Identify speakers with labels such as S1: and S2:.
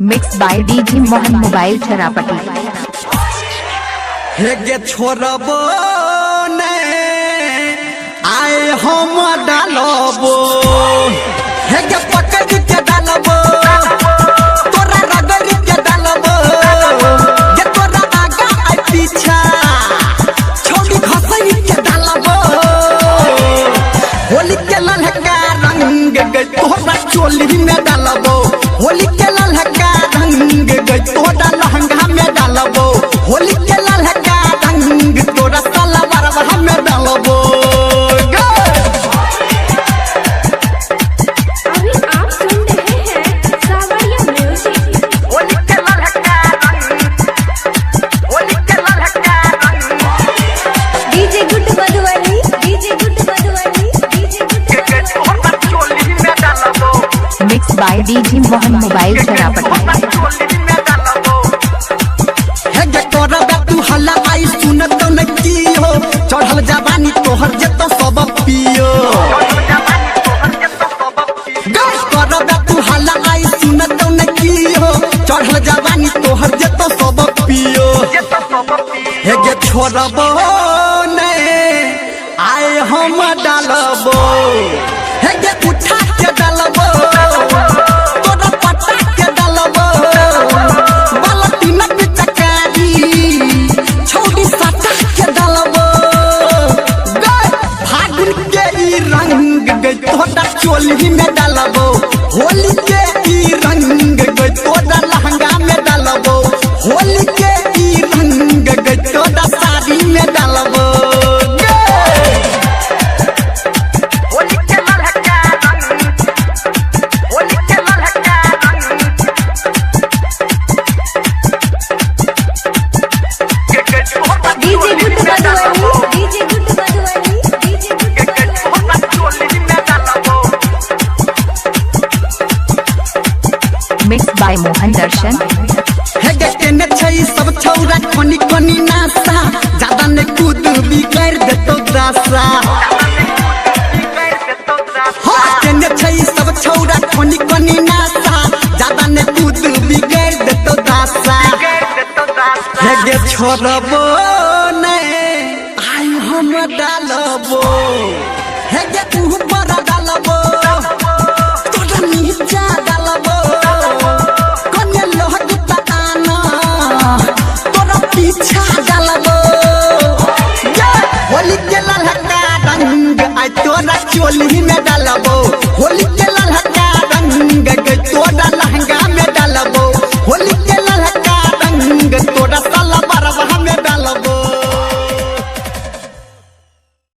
S1: Mix by DJ Mohan mobile Charapati.
S2: हे गे छोड़बो ने आए हम डालबो, हे गे पकड़ के डालबो, तोरा रगड़ के डालबो, ये तोरा आगा आ पीछा छोड़ी खसई के डालबो। होली के ललका रंग गई तोरा चोली में डालबो, होली के ललका रंग गई तोरा लहंगा में डालबो, होली के ललका रंग तोरा सलवार में डालबो।
S3: अभी आप सुन रहे हैं सावरिया म्यूजिक।
S2: होली के ललका रंग, होली के ललका रंग
S3: DJ good Madhubani, DJ good Madhubani, DJ गुड
S2: तोरा चोली में डालबो,
S1: mix by DJ Mohan mobile Charapati.
S2: चोली में डालबो। हे गे तोरा तू हल्ला आई सुन तो न कियो, चढ़ल जवानी तोहर जतो सब पियो। गैस तोरा तू हल्ला आई सुन तो न कियो, चढ़ल जवानी तोहर जतो सब पियो। हे गे छोड़बो ने आए हम डालबो, हे गे उठा के डालबो, तोरा पटा के डालबो, बालटी में पिचकारी छोड़ी सटा के डालबो। गए फागुन के ई रंग गई तोरा चोली में डालबो, होली के ई रंग गई तोरा लहंगा में डालबो, होली के ई रंग गई तोरा साड़ी में डालबो। होली के ललका रंग, होली के ललका रंग
S3: DJ good Madhubani, DJ good Madhubani, DJ good Madhubani.
S1: Mix by Mohan Darshan.
S2: हे गे केने छै सब छौरा कोनी कोनी नासा, ज्यादा ने कूद बिगाड़ देतो दासा। हाँ केने छै सब छौरा कोनी कोनी नासा, ज्यादा ने कूद बिगाड़ देतो दासा। हे गे छोड़बो ने आई हम डालबो, हे गे ऊपर डालबो, तोरा नीचा डालबो, कने लहगता आना तोरा पीछा डालबो। ये होली के ललका रंग आई तोरा चोली में